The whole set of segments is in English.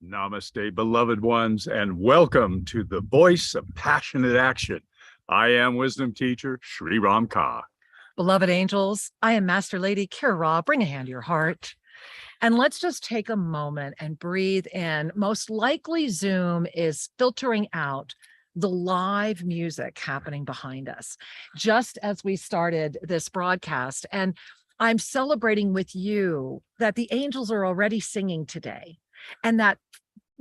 Namaste, beloved ones, and welcome to the Voice of Passionate Action. I am Wisdom Teacher Sri Ram Ka. Beloved angels, I am Master Lady Kira Ra. Bring a hand to your heart. And let's just take a moment and breathe in. Most likely Zoom is filtering out the live music happening behind us, just as we started this broadcast. And I'm celebrating with you that the angels are already singing today, and that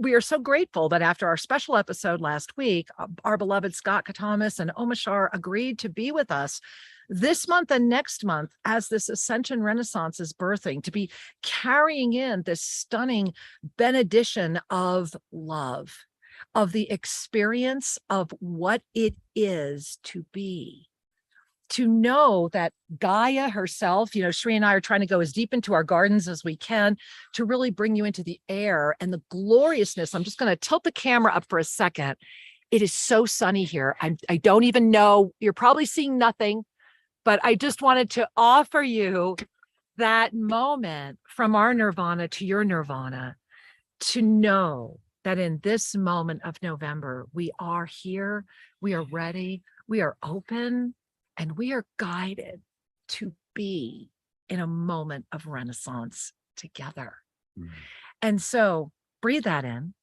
we are so grateful that after our special episode last week, our beloved Scott, Catamas, and Omashar agreed to be with us this month and next month as this Ascension Renaissance is birthing, to be carrying in this stunning benediction of love, of the experience of what it is to be. To know that Gaia herself, Sri and I are trying to go as deep into our gardens as we can to really bring you into the air and the gloriousness. I'm just going to tilt the camera up for a second. It is so sunny here. I don't even know. You're probably seeing nothing, but I just wanted to offer you that moment from our nirvana to your nirvana, to know that in this moment of November, we are here, we are ready, we are open, and we are guided to be in a moment of renaissance together. Mm-hmm. And so breathe that in.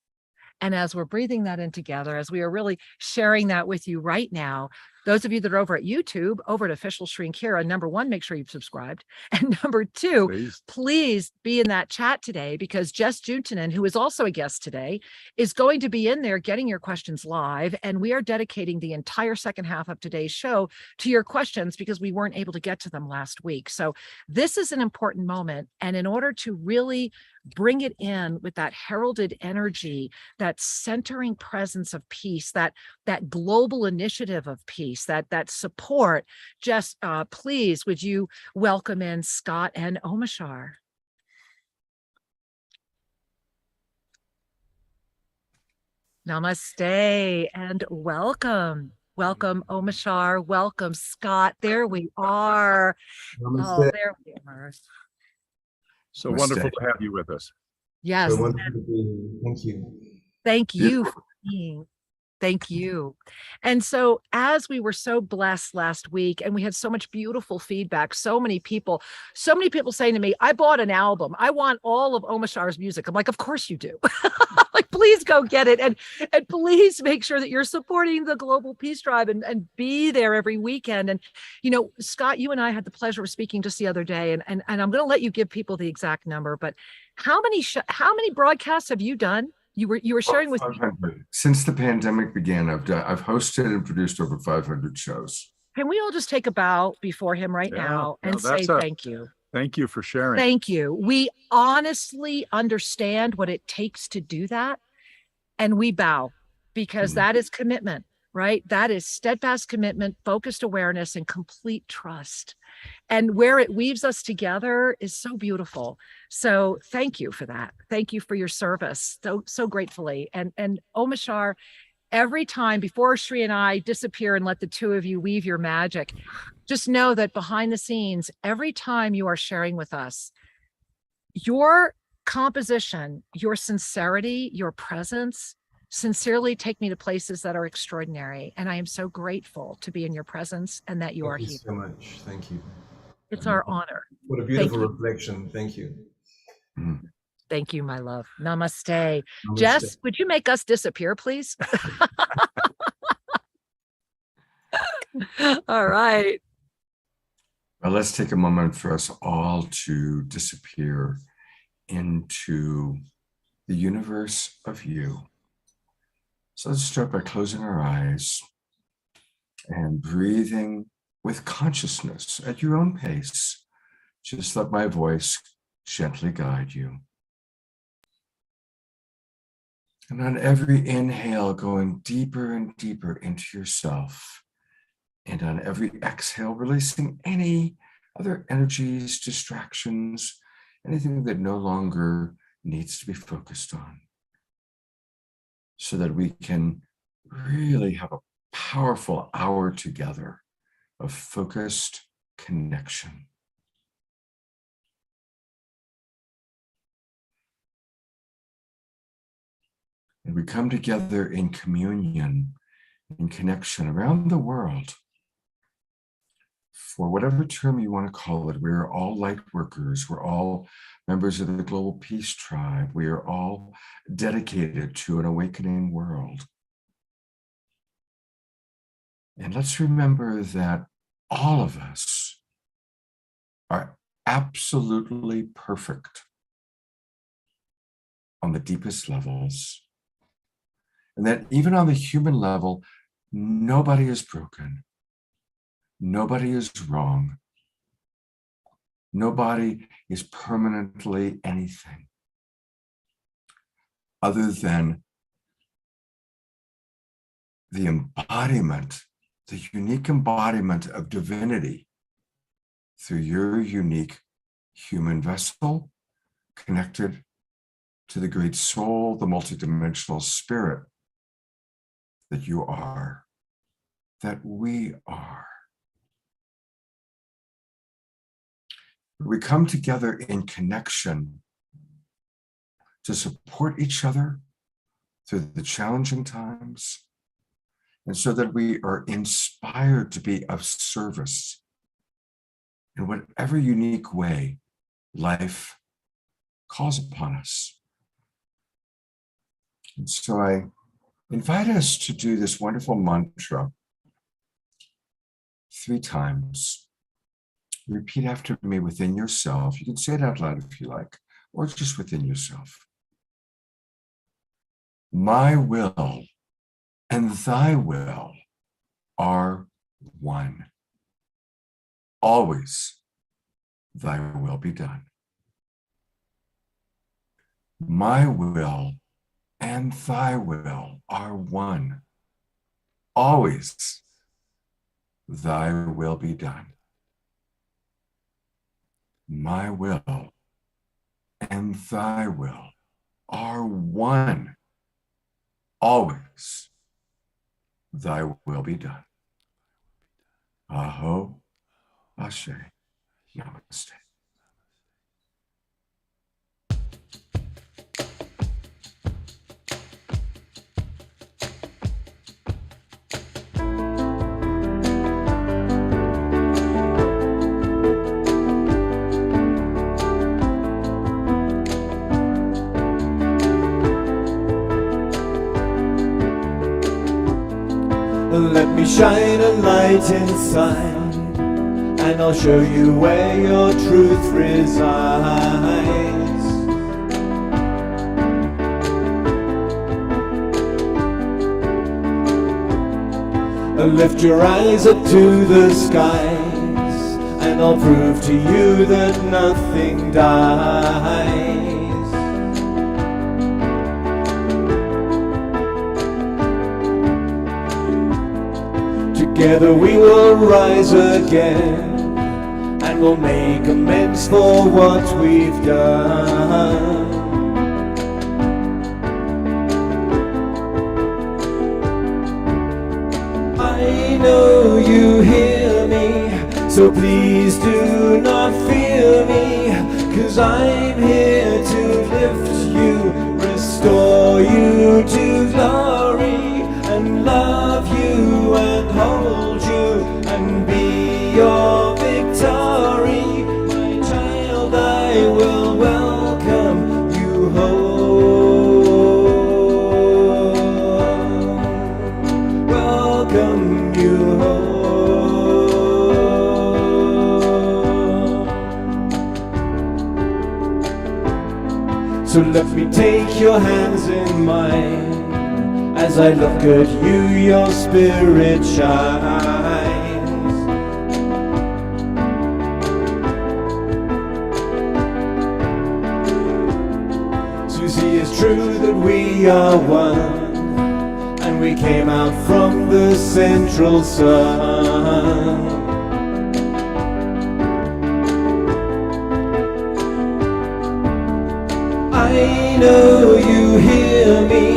And as we're breathing that in together, as we are really sharing that with you right now, those of you that are over at YouTube, over at Official Sri and Kira, number one, make sure you've subscribed. And number two, please be in that chat today, because Jess Juntanen, who is also a guest today, is going to be in there getting your questions live. And we are dedicating the entire second half of today's show to your questions because we weren't able to get to them last week. So this is an important moment. And in order to really bring it in with that heralded energy, that centering presence of peace, that global initiative of peace, that support, just please, would you welcome in Scott and Omashar? Namaste and welcome. Welcome, Omashar. Welcome, Scott. There we are. Namaste. Oh, there we are. So wonderful to have you with us. Yes. So wonderful to be here. Thank you. Thank you for being. Thank you. And so as we were so blessed last week, and we had so much beautiful feedback, so many people saying to me, I bought an album. I want all of Omashar's music. I'm like, of course you do. Like, please go get it. And please make sure that you're supporting the Global Peace Drive and be there every weekend. And, Scott, you and I had the pleasure of speaking just the other day, and I'm going to let you give people the exact number, but how many broadcasts have you done? You were sharing with me. Since the pandemic began, I've hosted and produced over 500 shows. Can we all just take a bow before him right now and say thank you? Thank you for sharing. Thank you. We honestly understand what it takes to do that. And we bow, because that is commitment, right? That is steadfast commitment, focused awareness, and complete trust. And where it weaves us together is so beautiful. So thank you for that. Thank you for your service so gratefully. And Omashar, every time before Sri and I disappear and let the two of you weave your magic, just know that behind the scenes, every time you are sharing with us, your composition, your sincerity, your presence sincerely take me to places that are extraordinary. And I am so grateful to be in your presence and that you are here. Thank you so much. Thank you. It's our honor. What a beautiful reflection. Thank you. Thank you, my love. Namaste. Jess, would you make us disappear, please? All right. Well, let's take a moment for us all to disappear into the universe of you. So let's start by closing our eyes and breathing with consciousness at your own pace. Just let my voice gently guide you. And on every inhale, going deeper and deeper into yourself. And on every exhale, releasing any other energies, distractions, anything that no longer needs to be focused on, so that we can really have a powerful hour together of focused connection. And we come together in communion, in connection around the world. For whatever term you want to call it, we're all light workers. We're all members of the Global Peace Tribe. We are all dedicated to an awakening world. And let's remember that all of us are absolutely perfect on the deepest levels. And that even on the human level, nobody is broken. Nobody is wrong. Nobody is permanently anything other than the embodiment, the unique embodiment of divinity through your unique human vessel connected to the great soul, the multidimensional spirit that you are, that we are. We come together in connection to support each other through the challenging times, and so that we are inspired to be of service in whatever unique way life calls upon us. And so I invite us to do this wonderful mantra 3 times. Repeat after me within yourself. You can say it out loud if you like, or just within yourself. My will and thy will are one. Always thy will be done. My will and thy will are one. Always thy will be done. My will and thy will are one. Always thy will be done. Aho, Ashe, Namaste. Let me shine a light inside, and I'll show you where your truth resides. Lift your eyes up to the skies, and I'll prove to you that nothing dies. Together we will rise again, and we'll make amends for what we've done. I know you hear me, so please do not fear me, 'cause I'm here to lift you, restore you to glory, and love you and hold you and be your victory. My child, I will welcome you home. Welcome you home. So let me take your hands in mine. As I look at you, your spirit shines. To see it's true that we are one, and we came out from the central sun. I know you hear me,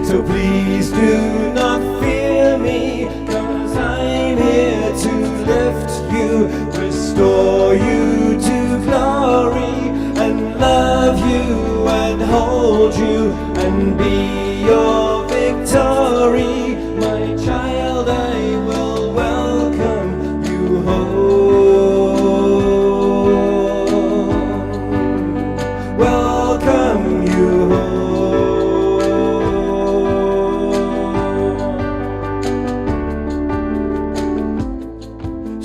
so please do not fear me, 'cause I'm here to lift you, restore you to glory, and love you and hold you and be your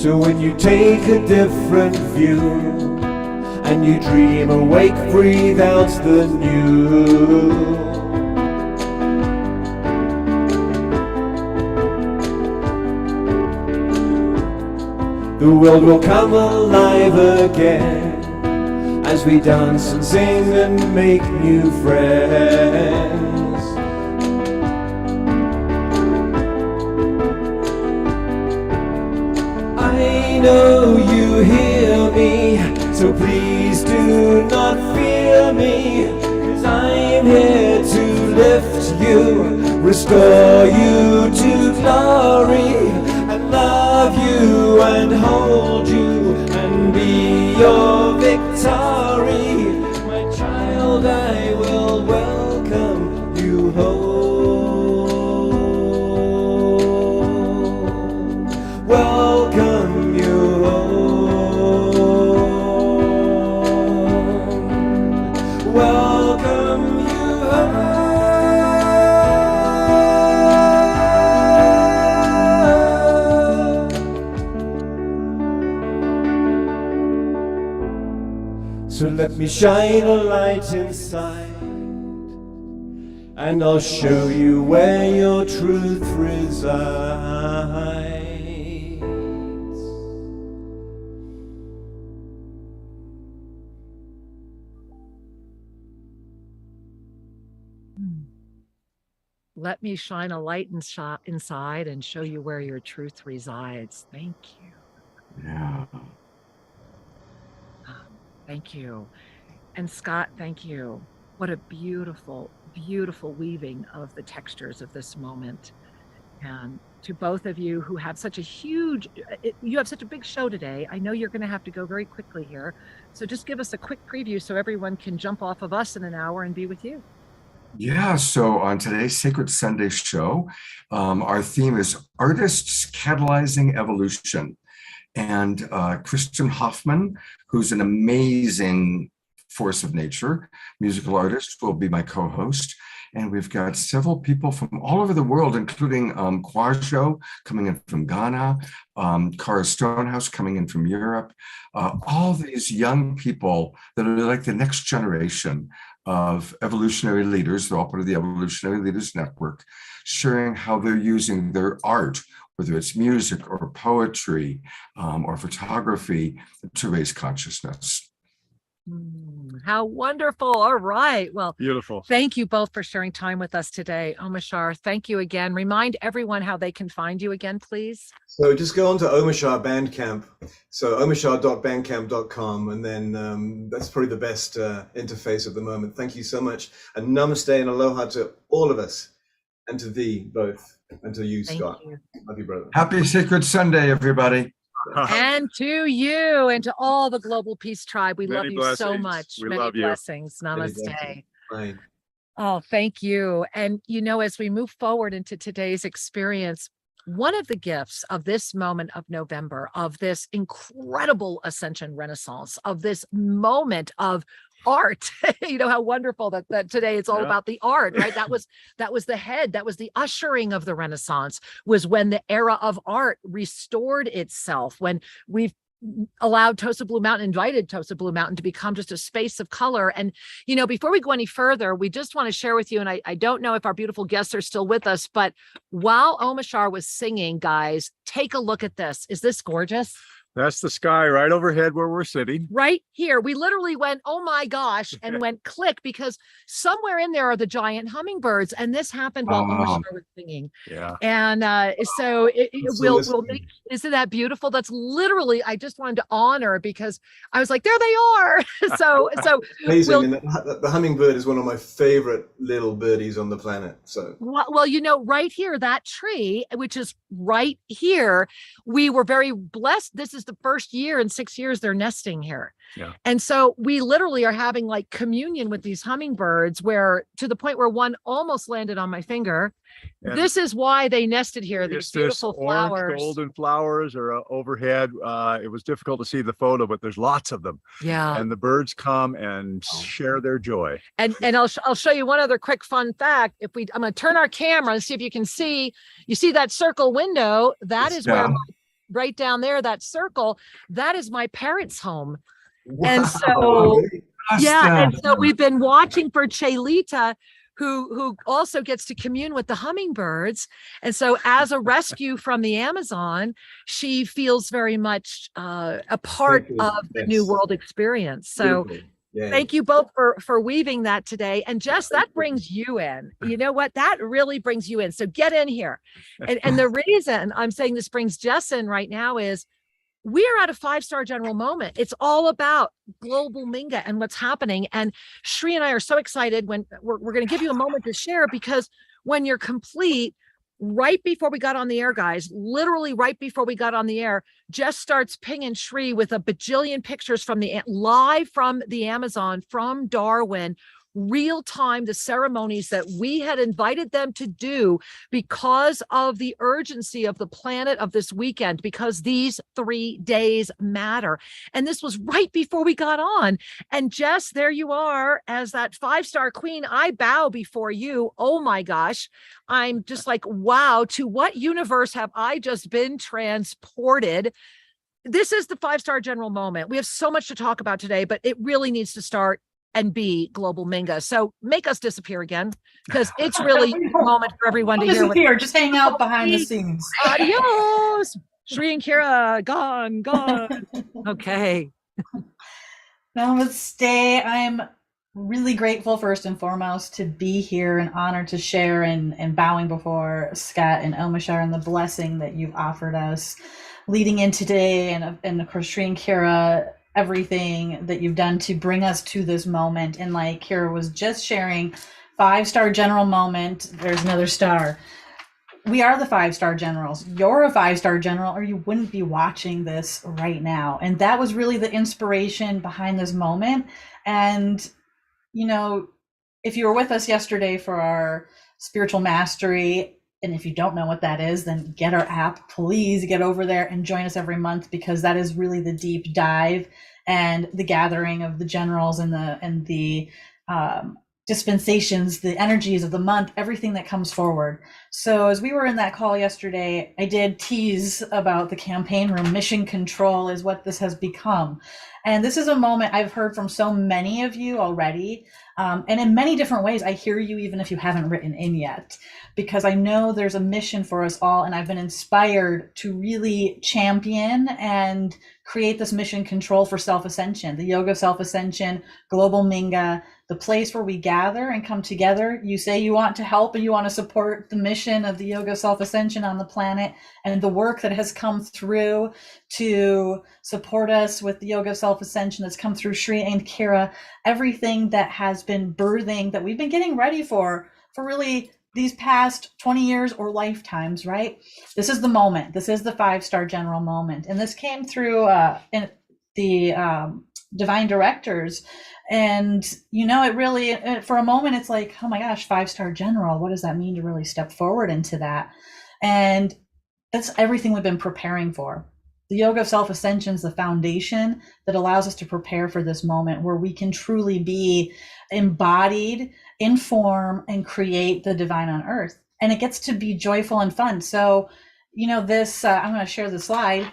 So when you take a different view and you dream awake, breathe out the new. The world will come alive again as we dance and sing and make new friends. I know you hear me, so please do not fear me, 'cause I'm here to lift you, restore you to glory, and love you and hold you and be your victory. My child, I will welcome you home. Welcome you home. Welcome you home. So let me shine a light inside, and I'll show you where your truth resides. Let me shine a light inside and show you where your truth resides. Thank you. Yeah. Thank you. And Scott, thank you. What a beautiful, beautiful weaving of the textures of this moment. And to both of you who have such a huge, you have such a big show today. I know you're going to have to go very quickly here. So just give us a quick preview so everyone can jump off of us in an hour and be with you. Yeah, so on today's Sacred Sunday show, our theme is Artists Catalyzing Evolution. And Kristen Hoffman, who's an amazing force of nature, musical artist, will be my co-host. And we've got several people from all over the world, including Kwajo coming in from Ghana, Cara Stonehouse coming in from Europe, all these young people that are like the next generation of evolutionary leaders. They're all part of the Evolutionary Leaders Network, sharing how they're using their art, whether it's music or poetry or photography, to raise consciousness. How wonderful. All right. Well, Beautiful. Thank you both for sharing time with us today. Omashar, thank you again. Remind everyone how they can find you again, please. So just go on to Omashar Bandcamp. So omashar.bandcamp.com, and then that's probably the best interface at the moment. Thank you so much. And namaste and aloha to all of us, and to thee both, and to you, Thank Scott. you. Love you, brother. Happy Sacred Sunday, everybody. And to you and to all the Global Peace Tribe, we love Many you so blessings. much. We Many love you. blessings. Many Namaste. blessings. Bye. Oh, thank you. And, you know, as we move forward into today's experience, one of the gifts of this moment of November, of this incredible ascension renaissance, of this moment of art, you know, how wonderful that today it's all about the art, right? That was the head, that was the ushering of the Renaissance, was when the era of art restored itself, when we've allowed TOSA Blue Mountain, invited TOSA Blue Mountain to become just a space of color. And, you know, before we go any further, we just want to share with you, and I don't know if our beautiful guests are still with us, but while Omashar was singing, guys, take a look at this. Is this gorgeous? That's the sky right overhead where we're sitting. Right here. We literally went, oh my gosh, and went click, because somewhere in there are the giant hummingbirds. And this happened while Omashar was singing. Yeah. And so we'll make, isn't that beautiful? That's literally, I just wanted to honor, because I was like, there they are. so Amazing. And the hummingbird is one of my favorite little birdies on the planet. So well, you know, right here, that tree, which is right here, we were very blessed. This is the first year in 6 years they're nesting here. Yeah. And so we literally are having like communion with these hummingbirds, where to the point where one almost landed on my finger. And this is why they nested here. These beautiful flowers. Golden flowers are overhead. It was difficult to see the photo, but there's lots of them. Yeah. And the birds come and share their joy. And I'll show you one other quick fun fact. I'm going to turn our camera and see if you can see. You see that circle window? That is where right down there, that circle, that is my parents' home. Wow. And so, yeah, and Awesome. so we've been watching for Chelita, who also gets to commune with the hummingbirds. And so as a rescue from the Amazon, she feels very much a part Thank you. of the New Yes. World experience. So Beautiful. Yeah. thank you both for weaving that today. And Jess, that brings you in. You know what? That really brings you in. So get in here. And the reason I'm saying this brings Jess in right now is we are at a 5-star general moment. It's all about global Minga and what's happening. And Shri and I are so excited when we're going to give you a moment to share, because when you're complete, right before we got on the air, guys, literally right before we got on the air, Jess starts pinging Shri with a bajillion pictures from live from the Amazon, from Darwin, real time, the ceremonies that we had invited them to do because of the urgency of the planet of this weekend, because these 3 days matter. And this was right before we got on. And Jess, there you are as that 5-star queen. I bow before you. Oh my gosh. I'm just like, wow, to what universe have I just been transported? This is the 5-star general moment. We have so much to talk about today, but it really needs to start and be global Minga. So make us disappear again, because it's really a moment for everyone to hear. Disappear, just hang out behind the scenes. Adios. Shri and Kira, gone. Okay. Namaste. I'm really grateful, first and foremost, to be here and honored to share and bowing before Scott and Omashar and the blessing that you've offered us leading in today. And of course, Shri and Kira, everything that you've done to bring us to this moment. And like Kira was just sharing, 5-star general moment, there's another star. We are the 5-star generals. You're a 5-star general, or you wouldn't be watching this right now. And that was really the inspiration behind this moment. And, you know, if you were with us yesterday for our spiritual mastery, and if you don't know what that is, then get our app. Please get over there and join us every month, because that is really the deep dive and the gathering of the generals and the dispensations, the energies of the month, everything that comes forward. So as we were in that call yesterday, I did tease about the campaign room. Mission control is what this has become. And this is a moment I've heard from so many of you already. And in many different ways, I hear you even if you haven't written in yet, because I know there's a mission for us all. And I've been inspired to really champion and create this mission control for self-ascension, the Yoga of Self-Ascension, Global Minga, the place where we gather and come together. You say you want to help and you want to support the mission of the Yoga of Self-Ascension on the planet and the work that has come through to support us with the Yoga of Self-Ascension that's come through Shri and Kira, everything that has been birthing that we've been getting ready for really these past 20 years or lifetimes, right? This is the moment. This is the 5-star general moment. And this came through in the divine directors. And, you know, it really, for a moment, it's like, oh my gosh, 5-star general, what does that mean to really step forward into that? And that's everything we've been preparing for. The Yoga of Self-Ascension is the foundation that allows us to prepare for this moment where we can truly be embodied, inform, and create the divine on earth. And it gets to be joyful and fun. So, you know, this, I'm going to share the slide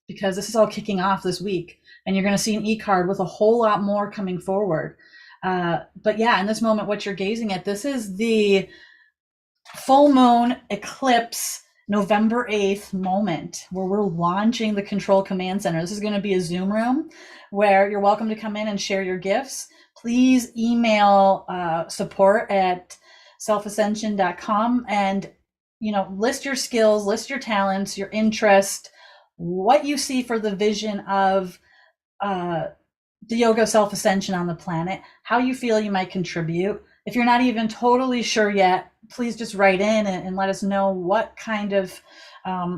because this is all kicking off this week. And you're going to see an e-card with a whole lot more coming forward. But yeah, in this moment, what you're gazing at, this is the full moon eclipse November 8th moment where we're launching the Control Command Center. This is going to be a Zoom room where you're welcome to come in and share your gifts. Please email support at selfascension.com and, you know, list your skills, list your talents, your interest, what you see for the vision of the Yoga of Self-Ascension on the planet, how you feel you might contribute. If you're not even totally sure yet, please just write in and let us know what kind of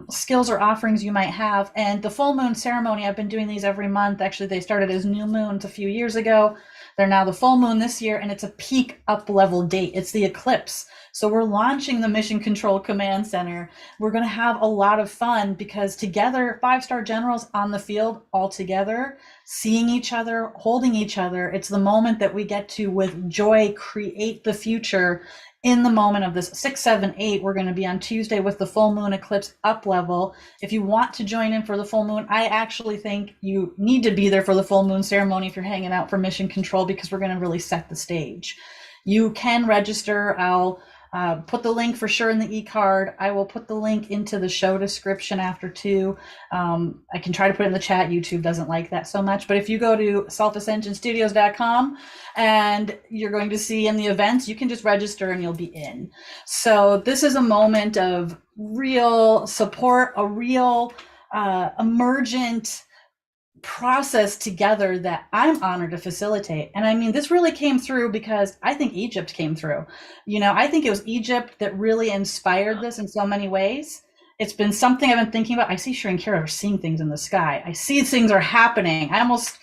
skills or offerings you might have. And the full moon ceremony, I've been doing these every month. Actually, they started as new moons a few years ago. They're now the full moon this year, and it's a peak up level date. It's the eclipse. So we're launching the Mission Control Command Center. We're going to have a lot of fun because together, 5-star generals on the field all together, seeing each other, holding each other. It's the moment that we get to, with joy, create the future in the moment of this 6, 7, 8. We're going to be on Tuesday with the full moon eclipse up level. If you want to join in for the full moon, I actually think you need to be there for the full moon ceremony if you're hanging out for mission control, because we're going to really set the stage. You can register. I'll put the link for sure in the e-card. I will put the link into the show description after too. I can try to put it in the chat. YouTube doesn't like that so much. But if you go to selfascensionstudios.com and you're going to see in the events, you can just register and you'll be in. So this is a moment of real support, a real emergent process together that I'm honored to facilitate. And I mean, this really came through because I think Egypt came through. You know, I think it was Egypt that really inspired this in so many ways. It's been something I've been thinking about. I see Sri and Kira are seeing things in the sky. I see things are happening. I almost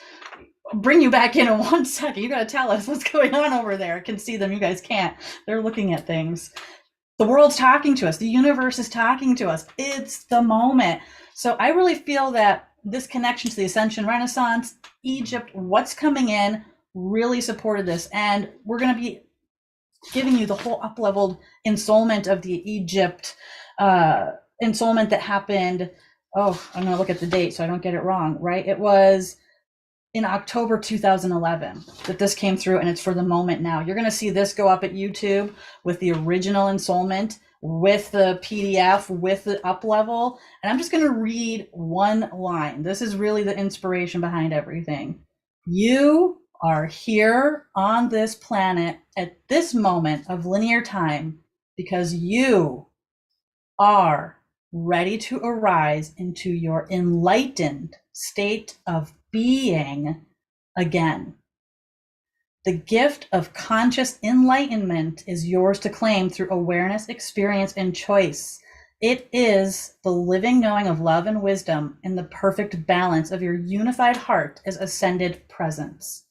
bring you back in 1 second. You got to tell us what's going on over there. I can see them. You guys can't. They're looking at things. The world's talking to us. The universe is talking to us. It's the moment. So I really feel that this connection to the Ascension Renaissance, Egypt, what's coming in, really supported this. And we're going to be giving you the whole up-leveled ensoulment of the Egypt ensoulment that happened. Oh, I'm going to look at the date so I don't get it wrong, right? It was in October 2011 that this came through, and it's for the moment now. You're going to see this go up at YouTube with the original ensoulment, with the PDF, with the up level. And I'm just going to read one line. This is really the inspiration behind everything. You are here on this planet at this moment of linear time because you are ready to arise into your enlightened state of being again. The gift of conscious enlightenment is yours to claim through awareness, experience, and choice. It is the living knowing of love and wisdom in the perfect balance of your unified heart as ascended presence.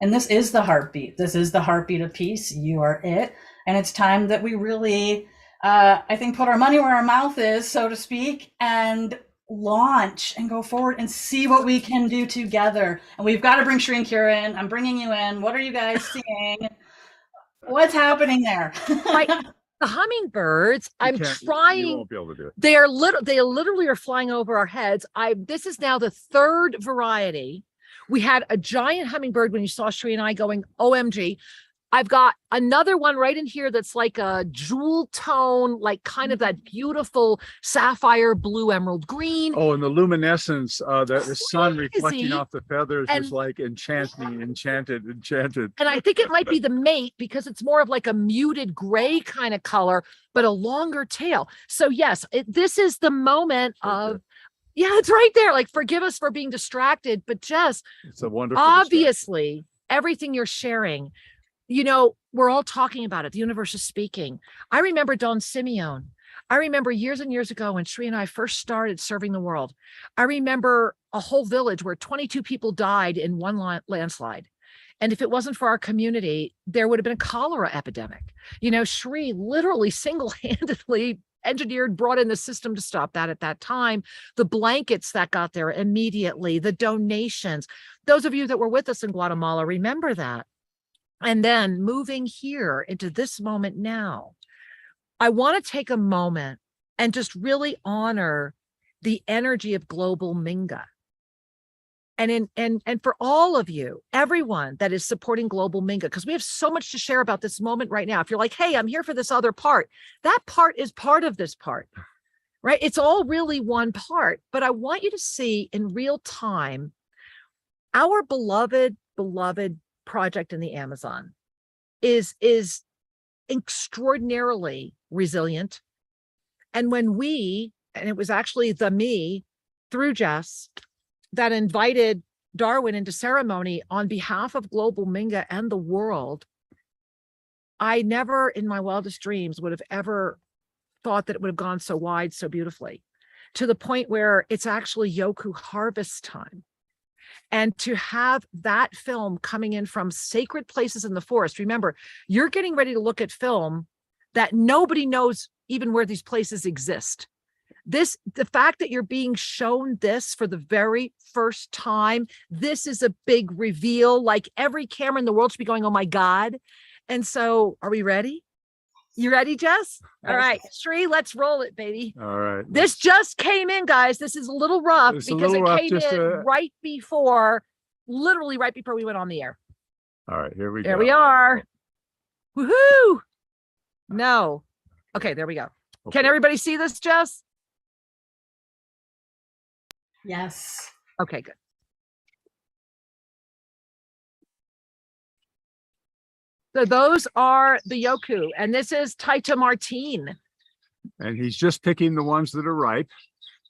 And this is the heartbeat. This is the heartbeat of peace. You are it. And it's time that we really, I think, put our money where our mouth is, so to speak, and launch and go forward and see what we can do together. And we've got to bring Sri and Kira in. I'm bringing you in. What are you guys seeing? What's happening there? The hummingbirds, I'm trying. You won't be able to do it. They literally are flying over our heads. This is now the third variety. We had a giant hummingbird when you saw Sri and I going, OMG. I've got another one right in here that's like a jewel tone, like kind of that beautiful sapphire blue, emerald green. Oh, and the luminescence, the sun reflecting off the feathers is like enchanted. And I think it might be the mate because it's more of like a muted gray kind of color, but a longer tail. So yes, this is the moment of, yeah, it's right there. Like, forgive us for being distracted, but Jess, it's a wonderful obviously everything you're sharing, you know, we're all talking about it. The universe is speaking. I remember Don Simeon. I remember years and years ago when Sri and I first started serving the world. I remember a whole village where 22 people died in one landslide. And if it wasn't for our community, there would have been a cholera epidemic. You know, Sri literally single-handedly engineered, brought in the system to stop that at that time. The blankets that got there immediately, the donations. Those of you that were with us in Guatemala, remember that. And then moving here into this moment now, I want to take a moment and just really honor the energy of global Minga. And for all of you, everyone that is supporting global Minga, because we have so much to share about this moment right now. If you're like, hey, I'm here for this other part, that part is part of this part, right? It's all really one part. But I want you to see in real time, our beloved project in the Amazon is extraordinarily resilient. And when and it was actually me through Jess that invited Darwin into ceremony on behalf of global Minga and the world, I never in my wildest dreams would have ever thought that it would have gone so wide so beautifully, to the point where it's actually Yoku harvest time. And to have that film coming in from sacred places in the forest. Remember, you're getting ready to look at film that nobody knows even where these places exist. The fact that you're being shown this for the very first time, this is a big reveal. Like, every camera in the world should be going, oh my God. And so, are we ready? You ready, Jess? All Yes. right, Sri, let's roll it, baby. All right. This just came in, guys. This is a little rough It's a because little it rough, came just in right before, literally right before we went on the air. All right, here we go. There we are. Woohoo! No. Okay, there we go. Can Okay. everybody see this, Jess? Yes. Okay, good. So those are the Yoku, and this is Taita Martine. And he's just picking the ones that are ripe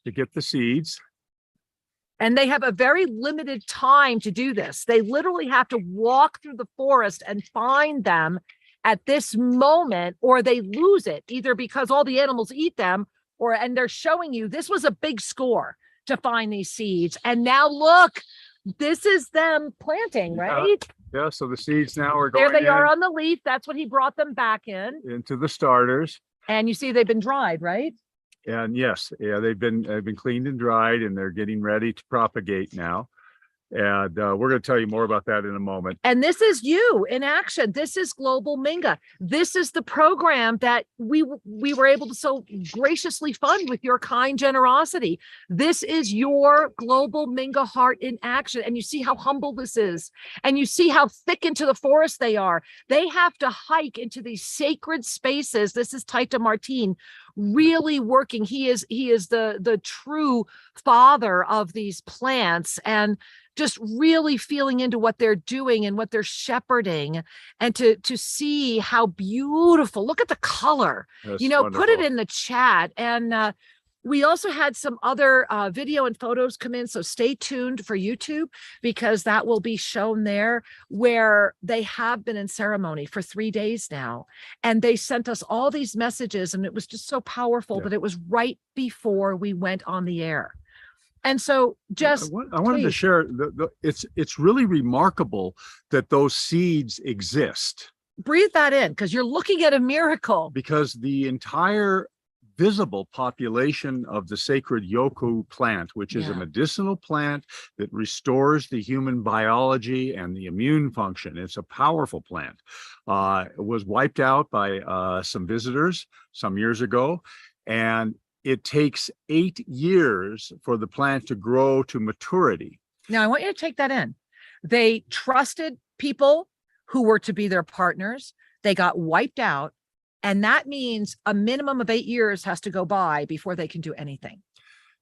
to get the seeds. And they have a very limited time to do this. They literally have to walk through the forest and find them at this moment, or they lose it, either because all the animals eat them, and they're showing you this was a big score to find these seeds. And now look, this is them planting, right? Yeah, so the seeds now are going There they are on the leaf. That's what he brought them back in. into the starters. And you see they've been dried, right? And yes, yeah, they've been cleaned and dried, and they're getting ready to propagate now. And we're going to tell you more about that in a moment. And this is you in action. This is Global Minga. This is the program that we were able to so graciously fund with your kind generosity. This is your Global Minga heart in action. And you see how humble this is. And you see how thick into the forest they are. They have to hike into these sacred spaces. This is Taita Martine really working. He is the true father of these plants, and just really feeling into what they're doing and what they're shepherding, and to see how beautiful. Look at the color. That's Put it wonderful. in the chat. And we also had some other video and photos come in, so stay tuned for YouTube, because that will be shown there, where they have been in ceremony for 3 days now, and they sent us all these messages, and it was just so powerful. Yeah. But it was right before we went on the air. And so just I wanted to please. share it's really remarkable that those seeds exist, Breathe that in, because you're looking at a miracle. because the entire visible population of the sacred Yoku plant, which is a Yeah. medicinal plant that restores the human biology and the immune function. It's a powerful plant. It was wiped out by some visitors some years ago, and it takes 8 years for the plant to grow to maturity. Now, I want you to take that in. They trusted people who were to be their partners. They got wiped out. And that means a minimum of 8 years has to go by before they can do anything.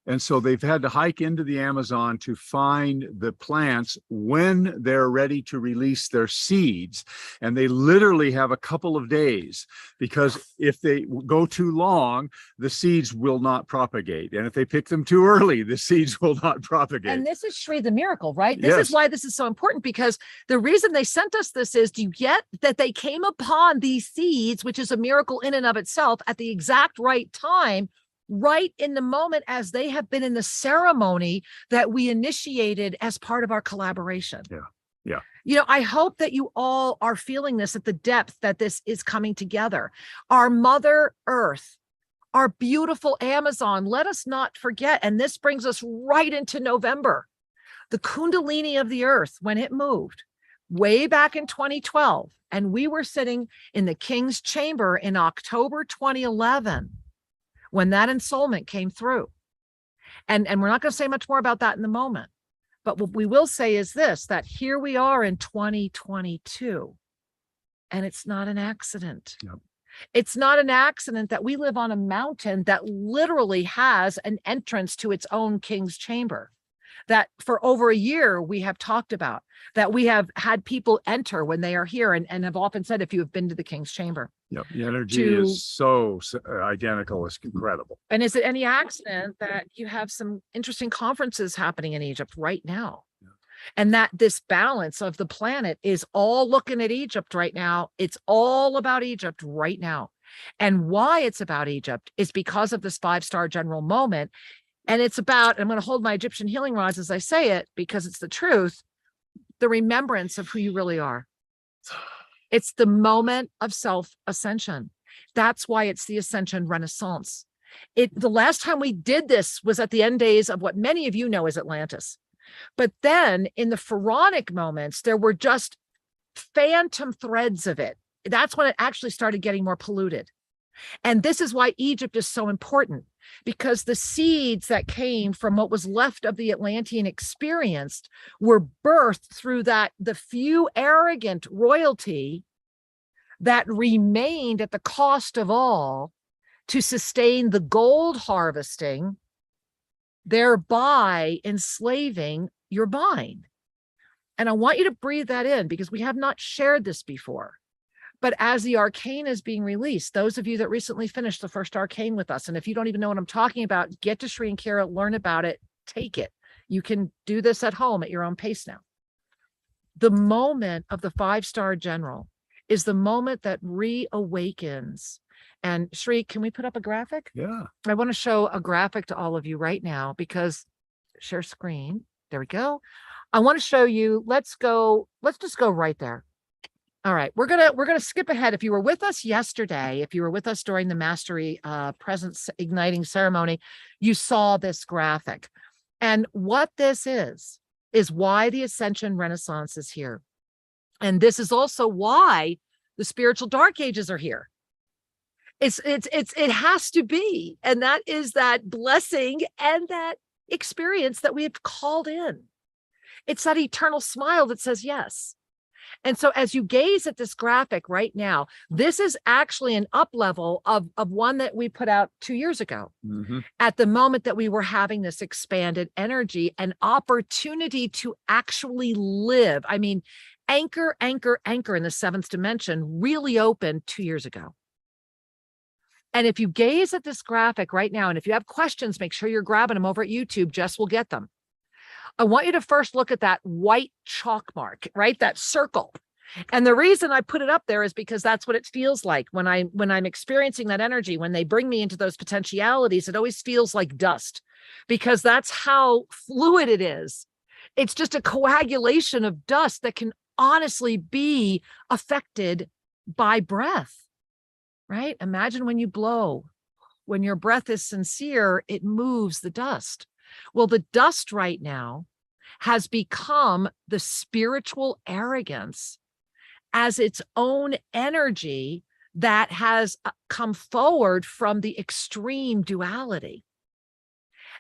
And so they've had to hike into the Amazon to find the plants when they're ready to release their seeds. And they literally have a couple of days, because if they go too long, the seeds will not propagate. And if they pick them too early, the seeds will not propagate. And this is Shri the miracle, right? This Yes. is why this is so important, because the reason they sent us this is, do you get that they came upon these seeds, which is a miracle in and of itself, at the exact right time, right in the moment, as they have been in the ceremony that we initiated as part of our collaboration. Yeah. I hope that you all are feeling this at the depth that this is coming together. Our Mother Earth, our beautiful Amazon, let us not forget, and this brings us right into November, the Kundalini of the earth, when it moved way back in 2012, and we were sitting in the King's Chamber in October 2011, when that ensoulment came through. And we're not going to say much more about that in the moment. But what we will say is this, that here we are in 2022, and it's not an accident. Yep. It's not an accident that we live on a mountain that literally has an entrance to its own King's Chamber, that for over a year we have talked about, that we have had people enter when they are here, and have often said, if you have been to the King's Chamber. Yep. The energy is so identical. It's incredible. And is it any accident that you have some interesting conferences happening in Egypt right now? Yeah. And that this balance of the planet is all looking at Egypt right now. It's all about Egypt right now. And why it's about Egypt is because of this 5-star general moment. And it's about, I'm going to hold my Egyptian healing rods as I say it, because it's the truth, the remembrance of who you really are. It's the moment of self-ascension. That's why it's the Ascension Renaissance. The last time we did this was at the end days of what many of you know as Atlantis. But then in the pharaonic moments, there were just phantom threads of it. That's when it actually started getting more polluted. And this is why Egypt is so important, because the seeds that came from what was left of the Atlantean experience were birthed through the few arrogant royalty that remained at the cost of all to sustain the gold harvesting, thereby enslaving your mind. And I want you to breathe that in, because we have not shared this before. But as the arcane is being released, those of you that recently finished the first arcane with us, and if you don't even know what I'm talking about, get to Sri and Kara, learn about it, take it. You can do this at home at your own pace now. The moment of the 5-star general is the moment that reawakens. And Sri, can we put up a graphic? Yeah. I want to show a graphic to all of you right now, because share screen. There we go. I want to show you. Let's just go right there. All right, we're gonna skip ahead. If you were with us yesterday, if you were with us during the Mastery Presence Igniting Ceremony, you saw this graphic. And what this is why the Ascension Renaissance is here. And this is also why the spiritual dark ages are here. It has to be. And that is that blessing and that experience that we have called in. It's that eternal smile that says yes. And so as you gaze at this graphic right now, this is actually an up level of one that we put out 2 years ago. Mm-hmm. At the moment that we were having this expanded energy and opportunity to actually live. I mean, anchor in the 7th dimension really opened 2 years ago. And if you gaze at this graphic right now, and if you have questions, make sure you're grabbing them over at YouTube. Jess will get them. I want you to first look at that white chalk mark, right? That circle. And the reason I put it up there is because that's what it feels like when I'm experiencing that energy. When they bring me into those potentialities, it always feels like dust, because that's how fluid it is. It's just a coagulation of dust that can honestly be affected by breath, right? Imagine when you blow, when your breath is sincere, it moves the dust. Well, the dust right now has become the spiritual arrogance as its own energy that has come forward from the extreme duality.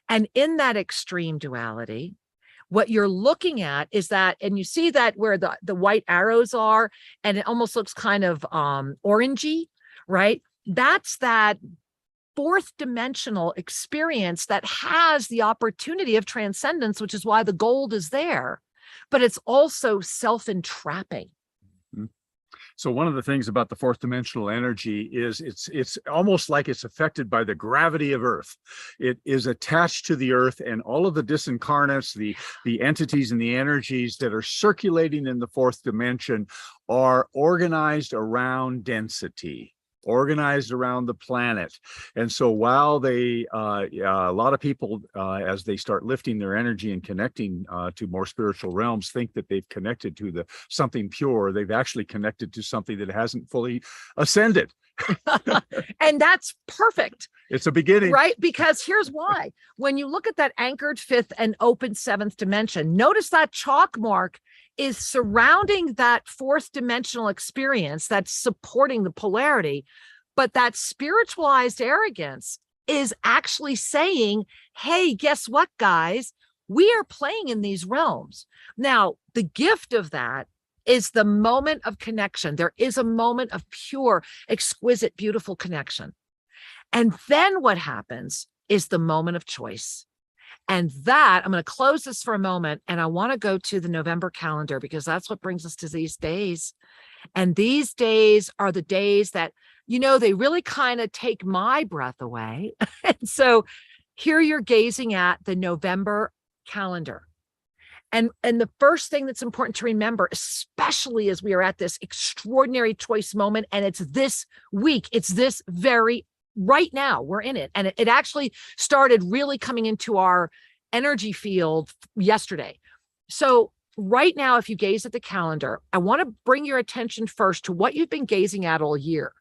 And in that extreme duality, what you're looking at is that, and you see that where the white arrows are, and it almost looks kind of orangey, right? That's that 4th dimensional experience that has the opportunity of transcendence, which is why the gold is there, but it's also self-entrapping. So one of the things about the 4th dimensional energy is it's almost like it's affected by the gravity of Earth. It is attached to the Earth, and all of the disincarnates, the entities and the energies that are circulating in the 4th dimension are organized around density, organized around the planet. And so while a lot of people, as they start lifting their energy and connecting to more spiritual realms, think that they've connected to something pure, they've actually connected to something that hasn't fully ascended. And that's perfect. It's a beginning. Right? Because here's why. When you look at that anchored 5th and open 7th dimension, notice that chalk mark is surrounding that 4th dimensional experience that's supporting the polarity. But that spiritualized arrogance is actually saying, hey, guess what, guys? We are playing in these realms. Now, the gift of that is the moment of connection. There is a moment of pure, exquisite, beautiful connection. And then what happens is the moment of choice. And that, I'm going to close this for a moment, and I want to go to the November calendar, because that's what brings us to these days. And these days are the days that, they really kind of take my breath away. And so here you're gazing at the November calendar. And the first thing that's important to remember, especially as we are at this extraordinary choice moment, and it's this week, it's this very right now, we're in it. And it actually started really coming into our energy field yesterday. So right now, if you gaze at the calendar, I want to bring your attention first to what you've been gazing at all year.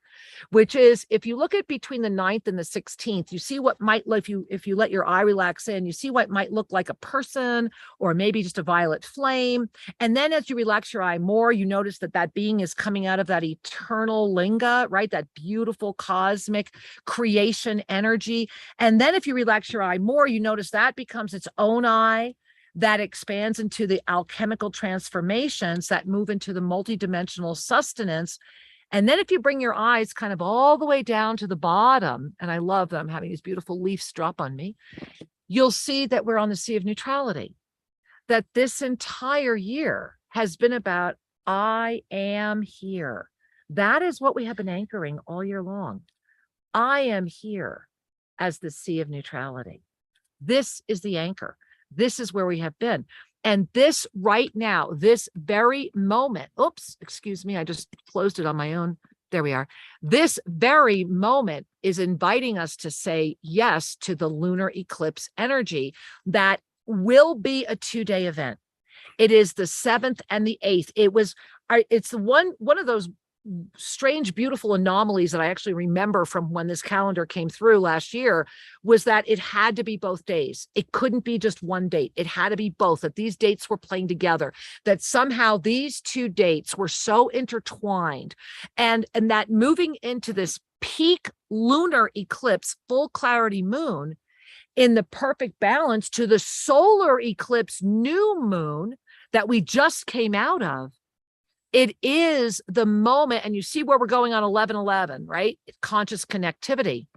which is, if you look at between the 9th and the 16th, you see what might, if you let your eye relax in, you see what might look like a person or maybe just a violet flame. And then as you relax your eye more, you notice that that being is coming out of that eternal linga, right? That beautiful cosmic creation energy. And then if you relax your eye more, you notice that becomes its own eye that expands into the alchemical transformations that move into the multidimensional sustenance. And then if you bring your eyes kind of all the way down to the bottom, and I love them having these beautiful leaves drop on me, you'll see that we're on the Sea of Neutrality, that this entire year has been about, I am here. That is what we have been anchoring all year long. I am here as the Sea of Neutrality. This is the anchor. This is where we have been. And this right now, this very moment, oops, excuse me, I just closed it on my own. There we are. This very moment is inviting us to say yes to the lunar eclipse energy that will be a 2-day event. It is the 7th and the 8th. It's the one of those strange, beautiful anomalies that I actually remember from when this calendar came through last year, was that it had to be both days. It couldn't be just one date. It had to be both, that these dates were playing together, that somehow these 2 dates were so intertwined, and that moving into this peak lunar eclipse, full clarity moon, in the perfect balance to the solar eclipse new moon that we just came out of. It is the moment, and you see where we're going on 11/11, right? Conscious connectivity.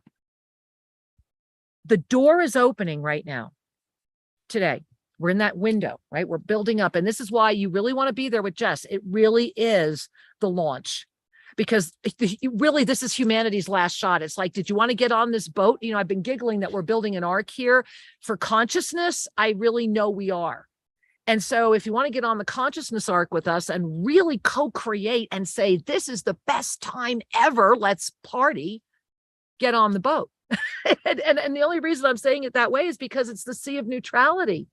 The door is opening right now. Today, we're in that window, right? We're building up. And this is why you really want to be there with Jess. It really is the launch, because really, this is humanity's last shot. It's like, did you want to get on this boat? You know, I've been giggling that we're building an ark here for consciousness. I really know we are. And so if you want to get on the consciousness arc with us and really co-create and say, this is the best time ever, let's party, get on the boat. and the only reason I'm saying it that way is because it's the Sea of Neutrality.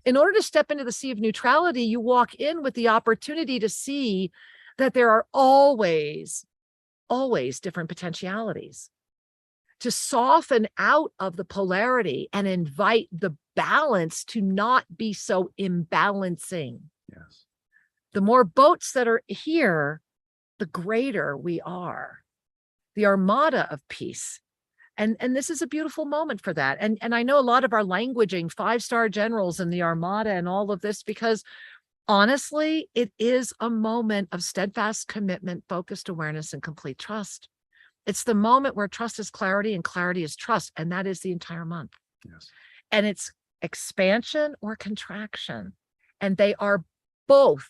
In order to step into the Sea of Neutrality, you walk in with the opportunity to see that there are always different potentialities, to soften out of the polarity and invite the balance to not be so imbalancing. Yes. The more boats that are here, the greater we are, the armada of peace. And this is a beautiful moment for that. And I know a lot of our languaging, 5-star generals and the armada and all of this, because honestly, it is a moment of steadfast commitment, focused awareness, and complete trust. It's the moment where trust is clarity and clarity is trust. And that is the entire month. Yes. And it's expansion or contraction. And they are both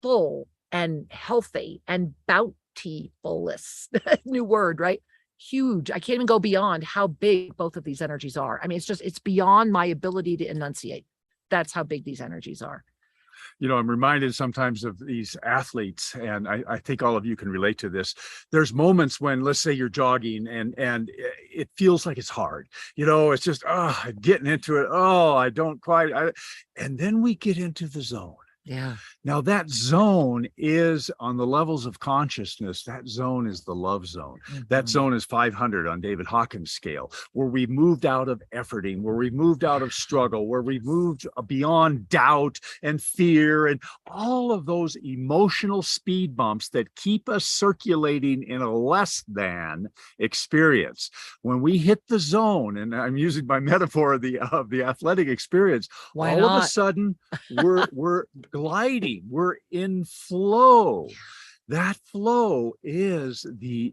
full and healthy and bountifulness. New word, right? Huge. I can't even go beyond how big both of these energies are. I mean, it's beyond my ability to enunciate. That's how big these energies are. You know, I'm reminded sometimes of these athletes, and I think all of you can relate to this. There's moments when, let's say you're jogging and it feels like it's hard. You know, it's just, getting into it. I don't quite. And then we get into the zone. Yeah. Now that zone is on the levels of consciousness. That zone is the love zone. Mm-hmm. That zone is 500 on David Hawkins' scale, where we moved out of efforting, where we moved out of struggle, where we moved beyond doubt and fear and all of those emotional speed bumps that keep us circulating in a less than experience. When we hit the zone, and I'm using my metaphor of the athletic experience, Why all not? of a sudden we're gliding, we're in flow. That flow is the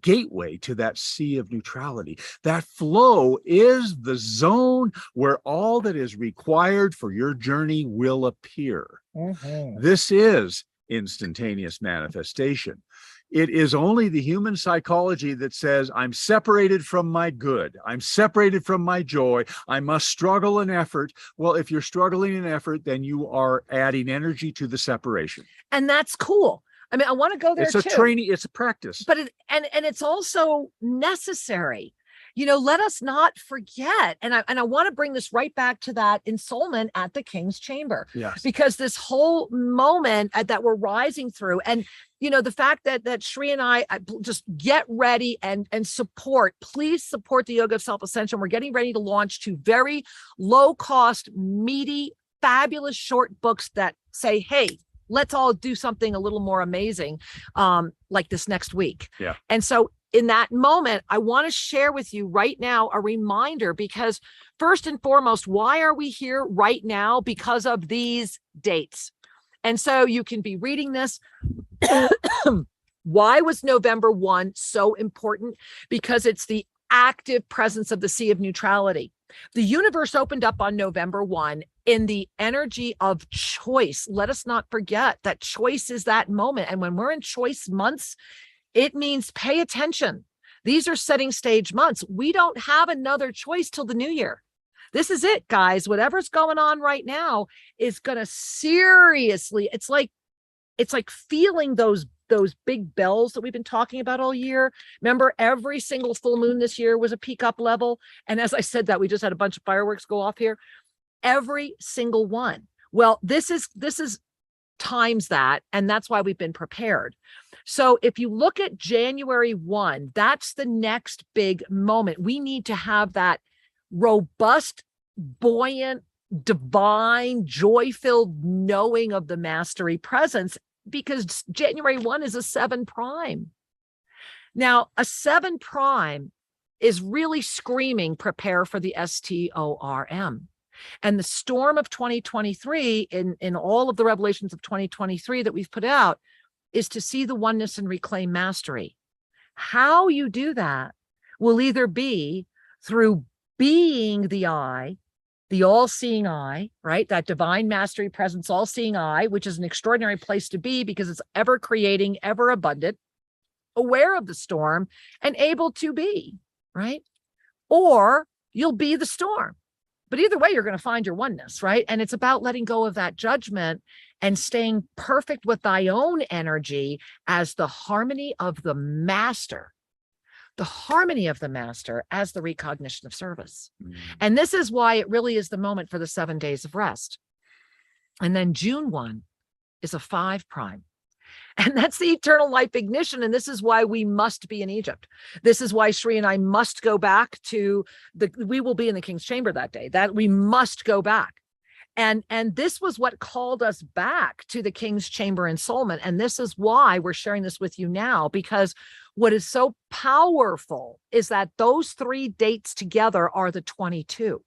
gateway to that Sea of Neutrality. That flow is the zone where all that is required for your journey will appear. Mm-hmm. This is instantaneous manifestation. It is only the human psychology that says, I'm separated from my good. I'm separated from my joy. I must struggle and effort. Well, if you're struggling in effort, then you are adding energy to the separation. And that's cool. I mean, I want to go there It's a too. training, it's a practice. But and it's also necessary. let us not forget. And I want to bring this right back to that ensoulment at the King's Chamber, Yes. because this whole moment that we're rising through, and the fact that Shri and I just get ready and support, please support the Yoga of Self-Ascension. We're getting ready to launch 2 very low cost, meaty, fabulous short books that say, hey, let's all do something a little more amazing, like this next week. Yeah. And so in that moment, I want to share with you right now a reminder, because first and foremost, why are we here right now? Because of these dates. And so you can be reading this. Why was November 1 so important? Because it's the active presence of the Sea of Neutrality. The universe opened up on November 1 in the energy of choice. Let us not forget that choice is that moment. And when we're in choice months, it means pay attention. These are setting stage months. We don't have another choice till the new year. This is it, guys. Whatever's going on right now is going to seriously, it's like feeling those big bells that we've been talking about all year. Remember, every single full moon this year was a peak up level. And as I said that, we just had a bunch of fireworks go off here. Every single one. Well, this is times that, and that's why we've been prepared. So if you look at January 1, that's the next big moment. We need to have that robust, buoyant, divine, joy-filled knowing of the mastery presence, because January 1 is a 7 prime. Now, a 7 prime is really screaming, prepare for the STORM. And the storm of 2023, in all of the revelations of 2023 that we've put out, is to see the oneness and reclaim mastery. How you do that will either be through being the I, the all-seeing eye, right? That divine mastery presence, all-seeing eye, which is an extraordinary place to be because it's ever creating, ever abundant, aware of the storm and able to be, right? Or you'll be the storm. But either way, you're going to find your oneness, right? And it's about letting go of that judgment and staying perfect with thy own energy as the harmony of the master. The harmony of the master as the recognition of service. And this is why it really is the moment for the 7 days of rest. And then June 1 is a 5 prime. And that's the eternal life ignition. And this is why we must be in Egypt. This is why Shri and I must go back to we will be in the King's Chamber that day, that we must go back. And this was what called us back to the King's Chamber ensoulment. And this is why we're sharing this with you now, because what is so powerful is that those 3 dates together are the 22.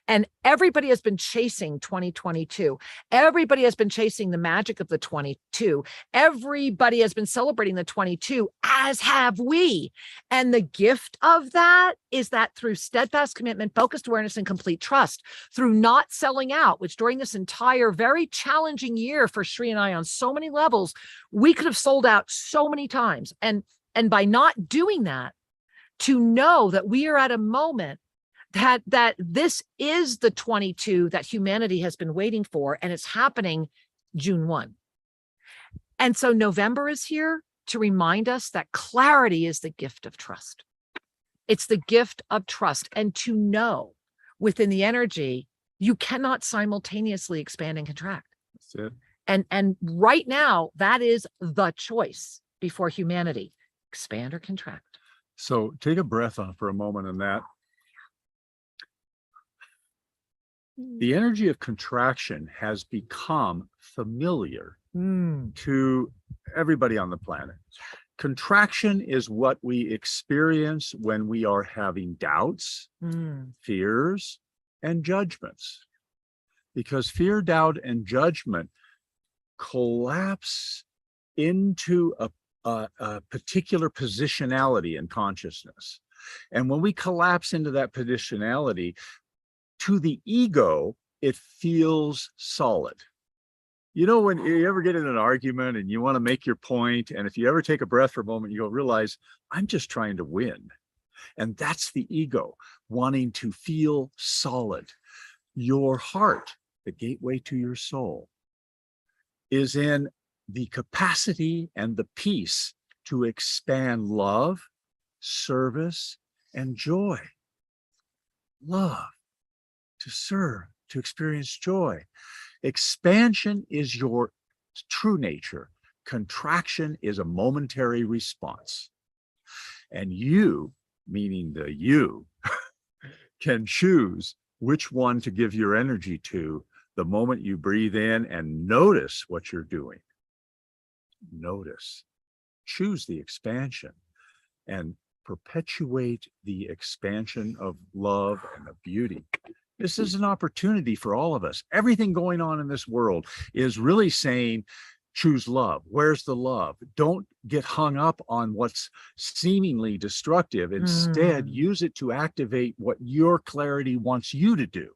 And everybody has been chasing 2022. Everybody has been chasing the magic of the 22. Everybody has been celebrating the 22, as have we. And the gift of that is that through steadfast commitment, focused awareness, and complete trust, through not selling out, which during this entire very challenging year for Shri and I on so many levels, we could have sold out so many times. And by not doing that, to know that we are at a moment that this is the 22 that humanity has been waiting for, and it's happening June 1. And so November is here to remind us that clarity is the gift of trust. It's the gift of trust, and to know within the energy, you cannot simultaneously expand and contract. That's it. And right now, that is the choice before humanity, expand or contract. So take a breath on for a moment on that. The energy of contraction has become familiar to everybody on the planet. Contraction is what we experience when we are having doubts, fears, and judgments. Because fear, doubt, and judgment collapse into a particular positionality in consciousness. And when we collapse into that positionality, to the ego, it feels solid. You know, when you ever get in an argument and you want to make your point, and if you ever take a breath for a moment, you go, realize, I'm just trying to win. And that's the ego, wanting to feel solid. Your heart, the gateway to your soul, is in the capacity and the peace to expand love, service, and joy. Love, to serve, to experience joy. Expansion is your true nature. Contraction is a momentary response. And you, meaning the you, can choose which one to give your energy to the moment you breathe in and notice what you're doing. Notice. Choose the expansion and perpetuate the expansion of love and of beauty. This is an opportunity for all of us. Everything going on in this world is really saying, choose love. Where's the love? Don't get hung up on what's seemingly destructive. Instead, use it to activate what your clarity wants you to do,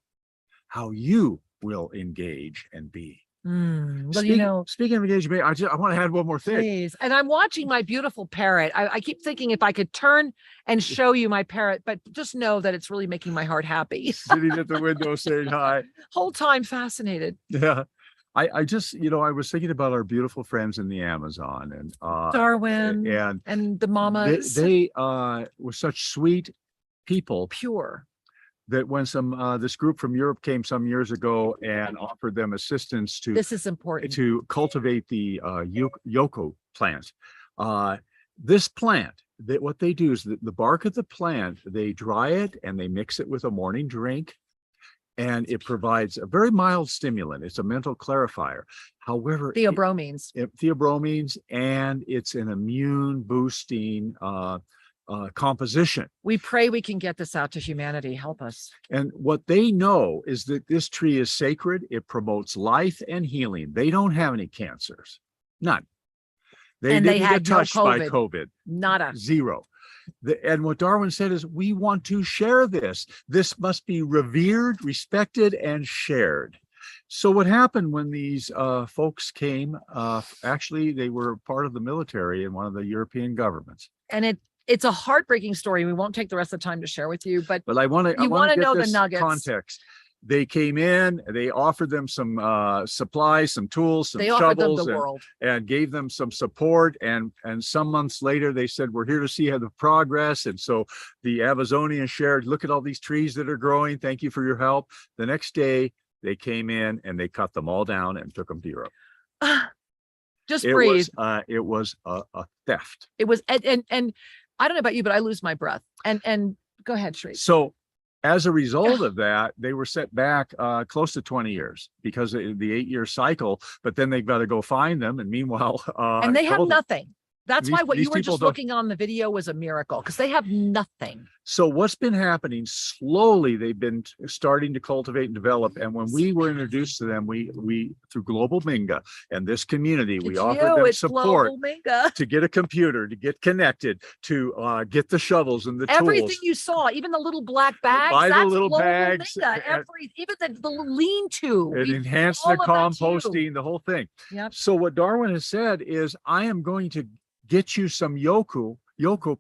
how you will engage and be. Well, speaking of engagement, I want to add one more thing. Please. And I'm watching my beautiful parrot. I keep thinking if I could turn and show you my parrot, but just know that it's really making my heart happy. Sitting at the window saying hi. Whole time fascinated. Yeah. I just, I was thinking about our beautiful friends in the Amazon and Darwin and the mamas. They were such sweet people. Pure. That when this group from Europe came some years ago and offered them assistance to this is important to cultivate the Yoku plant. This plant, what they do is the bark of the plant, they dry it and they mix it with a morning drink, and it provides a very mild stimulant. It's a mental clarifier. However, theobromines, and it's an immune boosting composition. We pray we can get this out to humanity. Help us. And what they know is that this tree is sacred. It promotes life and healing. They don't have any cancers. None. They didn't get touched by COVID. Nada. Zero. And what Darwin said is, we want to share this. This must be revered, respected, and shared. So what happened when these folks came, actually, they were part of the military in one of the European governments. And it's a heartbreaking story. We won't take the rest of the time to share with you, but I want to know the nuggets. Context. They came in, they offered them some supplies, some tools, some shovels, and gave them some support. And some months later, they said, we're here to see how the progress. And so the Amazonians shared, look at all these trees that are growing. Thank you for your help. The next day, they came in and they cut them all down and took them to Europe. Just breathe. It was a theft. It was, and I don't know about you, but I lose my breath. And go ahead, Sri. So as a result of that, they were set back close to 20 years because of the 8-year cycle, but then they've got to go find them. And meanwhile, and they have nothing. That's why what you were just looking on the video was a miracle, because they have nothing. So what's been happening slowly, they've been starting to cultivate and develop. And when we were introduced to them, we through Global Minga and this community, we offered them support to get a computer, to get connected, to get the shovels and the tools. Everything you saw, even the little black bags, buy the little bags, even the lean-to. And enhance the composting, the whole thing. Yep. So what Darwin has said is, I am going to get you some Yoku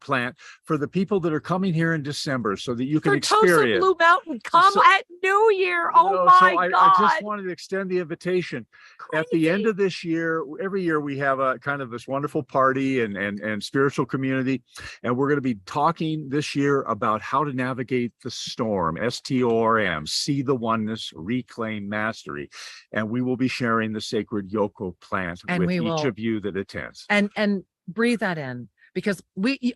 plant for the people that are coming here in December so that you can experience. TOSA Blue Mountain, come at New Year. Oh my God. I just wanted to extend the invitation. Crazy. At the end of this year, every year we have a kind of this wonderful party and spiritual community. And we're going to be talking this year about how to navigate the storm, STORM, see the oneness, reclaim mastery. And we will be sharing the sacred Yoku plant with each of you that attends. And breathe that in, because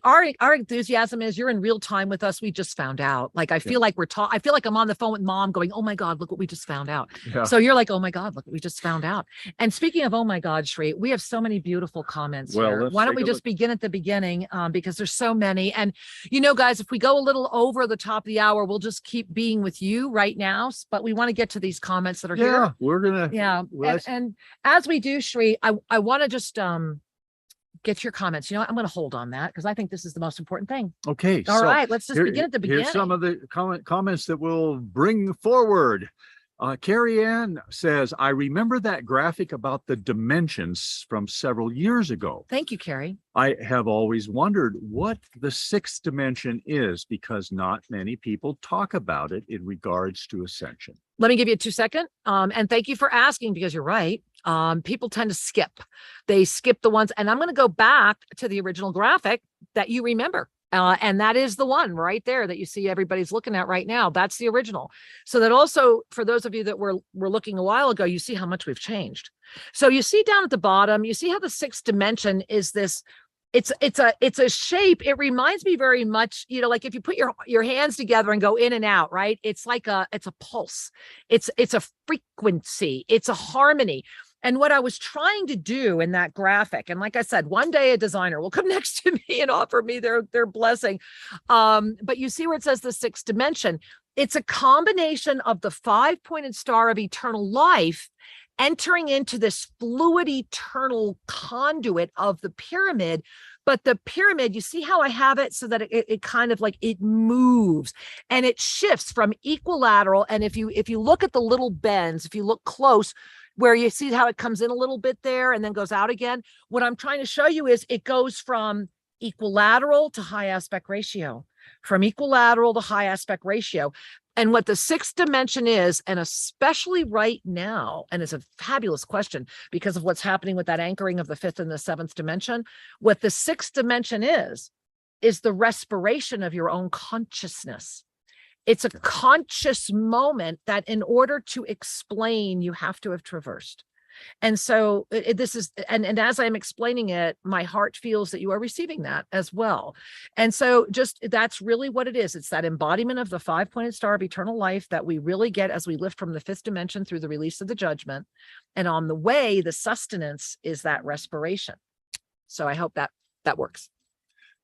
our enthusiasm is you're in real time with us. We just found out. Like, I feel like I feel like I'm on the phone with Mom going, oh my God, look what we just found out. Yeah. So you're like, oh my God, look what we just found out. And speaking of, oh my God, Sri, we have so many beautiful comments here. Why don't we just begin at the beginning? Because there's so many. And guys, if we go a little over the top of the hour, we'll just keep being with you right now. But we want to get to these comments that are here. Yeah, we're gonna. Yeah. And as we do, Sri, I want to just get your comments. I'm going to hold on that because I think this is the most important thing. Okay. All right. Let's just begin at the beginning. Here's some of the comments that we'll bring forward. Carrie Ann says, I remember that graphic about the dimensions from several years ago. Thank you, Carrie. I have always wondered what the sixth dimension is because not many people talk about it in regards to ascension. Let me give you a 2 second. And thank you for asking, because you're right. People tend to skip. They skip the ones, and I'm going to go back to the original graphic that you remember. And that is the one right there that you see everybody's looking at right now. That's the original. So that also, for those of you that were looking a while ago, you see how much we've changed. So you see down at the bottom, you see how the sixth dimension is this. It's a shape. It reminds me very much, like if you put your hands together and go in and out, right? It's a pulse. It's a frequency. It's a harmony. And what I was trying to do in that graphic, and like I said, one day a designer will come next to me and offer me their blessing. But you see where it says the sixth dimension. It's a combination of the 5-pointed star of eternal life entering into this fluid eternal conduit of the pyramid. But the pyramid, you see how I have it so that it kind of like it moves and it shifts from equilateral. And if you look at the little bends, if you look close, where you see how it comes in a little bit there and then goes out again, what I'm trying to show you is it goes from equilateral to high aspect ratio, from equilateral to high aspect ratio. And what the sixth dimension is, and especially right now, and it's a fabulous question because of what's happening with that anchoring of the fifth and the seventh dimension, what the sixth dimension is the respiration of your own consciousness. It's a conscious moment that in order to explain, you have to have traversed. And so this is, and as I'm explaining it, my heart feels that you are receiving that as well. And so that's really what it is. It's that embodiment of the 5-pointed star of eternal life that we really get as we lift from the fifth dimension through the release of the judgment. And on the way, the sustenance is that respiration. So I hope that works.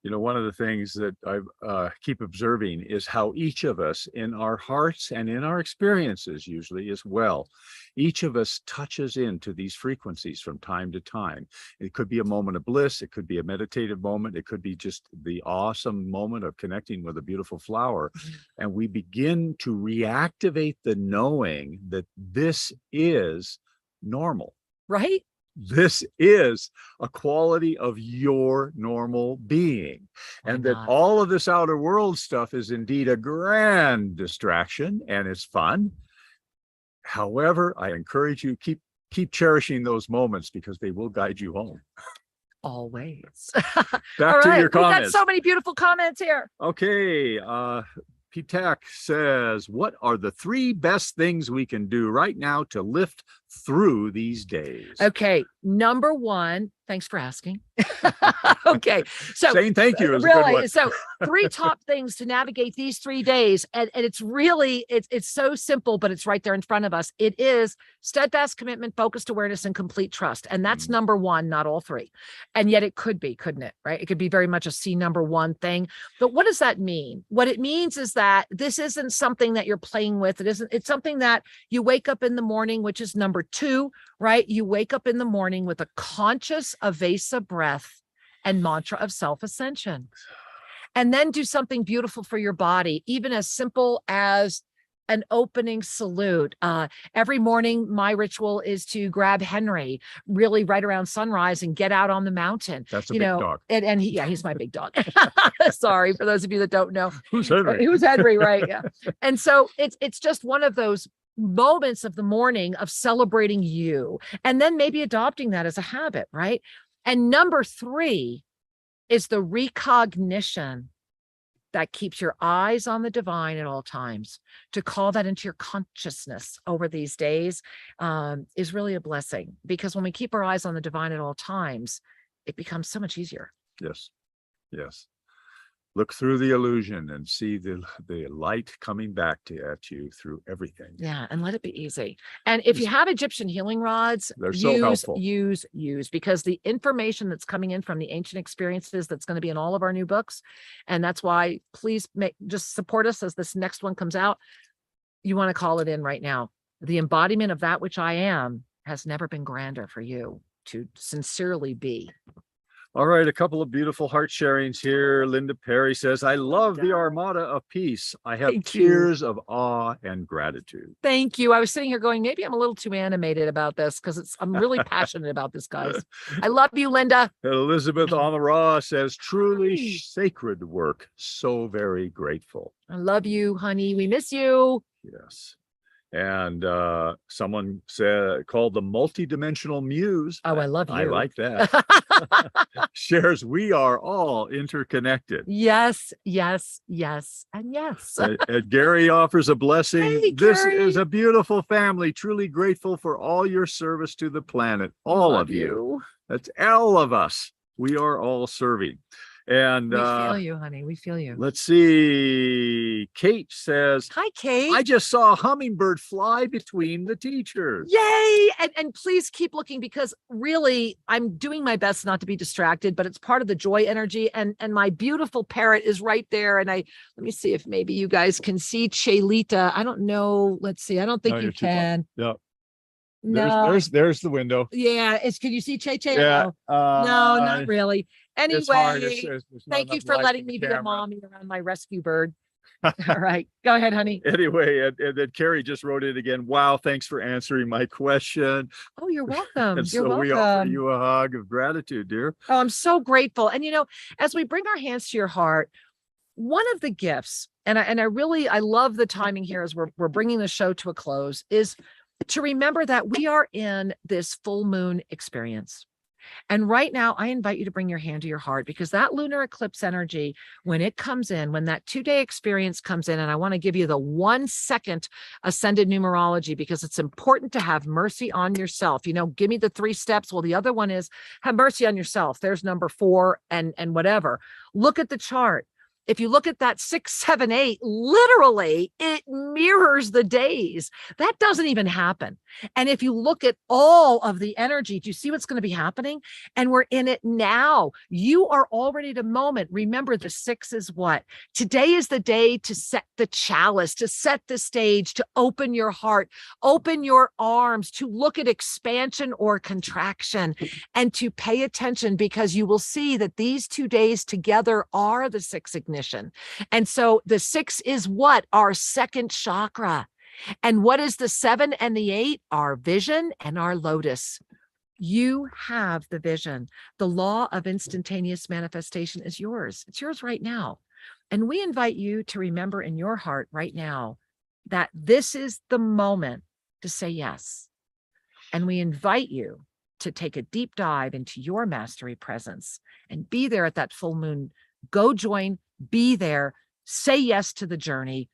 One of the things that I keep observing is how each of us in our hearts and in our experiences usually as well, each of us touches into these frequencies from time to time. It could be a moment of bliss. It could be a meditative moment. It could be just the awesome moment of connecting with a beautiful flower. And we begin to reactivate the knowing that this is normal. Right? This is a quality of your normal being. And that all of this outer world stuff is indeed a grand distraction and it's fun. However, I encourage you, keep cherishing those moments because they will guide you home. Always. Back to your comments. We've got so many beautiful comments here. Okay. P-Tac says, what are the 3 best things we can do right now to lift through these days? Okay. Number 1, thanks for asking. Okay. So saying thank you is really, a good one. So 3 top things to navigate these 3 days. And it's really, it's so simple, but it's right there in front of us. It is steadfast commitment, focused awareness, and complete trust. And that's number 1, not all 3. And yet it could be, couldn't it? Right? It could be very much a C number 1 thing. But what does that mean? What it means is that this isn't something that you're playing with. It's something that you wake up in the morning, which is number 2, right? You wake up in the morning with a conscious Avesa breath and mantra of self-ascension. And then do something beautiful for your body, even as simple as an opening salute. Every morning, my ritual is to grab Henry really right around sunrise and get out on the mountain. That's a big dog. And he's my big dog. Sorry, for those of you that don't know. Who's Henry? Who's Henry, right? Yeah. And so it's just one of those moments of the morning of celebrating you, and then maybe adopting that as a habit, right? And number 3 is the recognition that keeps your eyes on the divine at all times. To call that into your consciousness over these days is really a blessing, because when we keep our eyes on the divine at all times, it becomes so much easier. Yes. Yes. Look through the illusion and see the light coming back at you through everything. Yeah, and let it be easy. And if you have Egyptian healing rods, they're so helpful. Use, because the information that's coming in from the ancient experiences, that's going to be in all of our new books. And that's why please just support us as this next one comes out. You want to call it in right now. The embodiment of that which I am has never been grander for you to sincerely be. All right, a couple of beautiful heart sharings here. Linda Perry says, I love the Armada of Peace. I have tears of awe and gratitude. Thank you. I was sitting here going, maybe I'm a little too animated about this because I'm really passionate about this, guys. I love you, Linda. Elizabeth Amara says, truly sacred work. So very grateful. I love you, honey. We miss you. Yes. And someone said, called the multidimensional muse. Oh, I love I you. like that. Shares, we are all interconnected. Yes, yes, yes, and yes. And Gary offers a blessing. Hey, This Gary. is a beautiful family. Truly grateful for all your service to the planet. All Love of you. That's all of us. We are all serving. And We feel you, honey. We feel you. let's see. Kate says, Hi, Kate. I just saw a hummingbird fly between the teachers. Yay! And please keep looking, because really I'm doing my best not to be distracted, but it's part of the joy energy. And my beautiful parrot is right there. And let me see if maybe you guys can see Chaylita. I don't know. Let's see. I don't think No, you you're too far. can. No. No. There's the window. Yeah. Can you see Chay Chay? Yeah. No, not really. It's hard. Anyway, There's not thank you enough for light letting in the me be a camera. mommy around my rescue bird. All right. Go ahead, honey. Anyway, and then Carrie just wrote it again. Wow, thanks for answering my question. Oh, you're welcome. And You're so welcome. we offer you a hug of gratitude, dear. Oh, I'm so grateful. And as we bring our hands to your heart, one of the gifts, and I love the timing here as we're bringing the show to a close, is to remember that we are in this full moon experience. And right now, I invite you to bring your hand to your heart, because that lunar eclipse energy, when it comes in, when that 2-day experience comes in, and I want to give you the 1 second ascended numerology, because it's important to have mercy on yourself. Give me the 3 steps. Well, the other one is have mercy on yourself. There's number 4 and whatever. Look at the chart. If you look at that 6, 7, 8, literally it mirrors the days. That doesn't even happen. And if you look at all of the energy, do you see what's going to be happening? And we're in it now. You are already at a moment. Remember, the 6 is what? Today is the day to set the chalice, to set the stage, to open your heart, open your arms, to look at expansion or contraction, and to pay attention, because you will see that these 2 days together are the 6 ignition. And so the 6 is what? Our second chakra. And what is the 7 and the 8? Our vision and our lotus. You have the vision. The law of instantaneous manifestation is yours. It's yours right now. And we invite you to remember in your heart right now that this is the moment to say yes. And we invite you to take a deep dive into your mastery presence and be there at that full moon. Go join, be there, say yes to the journey.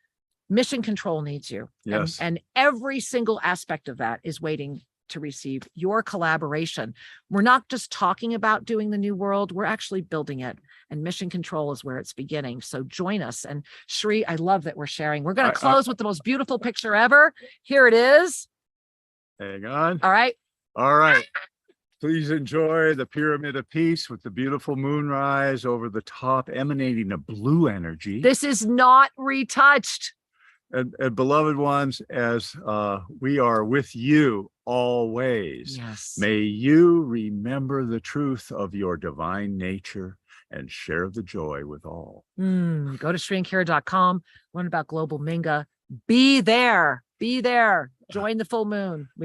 Mission Control needs you. Yes. And every single aspect of that is waiting to receive your collaboration. We're not just talking about doing the new world, we're actually building it. And Mission Control is where it's beginning. So join us. And Shri, I love that we're sharing. We're going to close with the most beautiful picture ever. Here it is. Hang on. All right. All right. Please enjoy the Pyramid of Peace with the beautiful moonrise over the top, emanating a blue energy. This is not retouched. And beloved ones, as we are with you always, Yes. may you remember the truth of your divine nature and share the joy with all. Go to ShriandKara.com, learn about Global Minga. Be there. Be there. Join the full moon.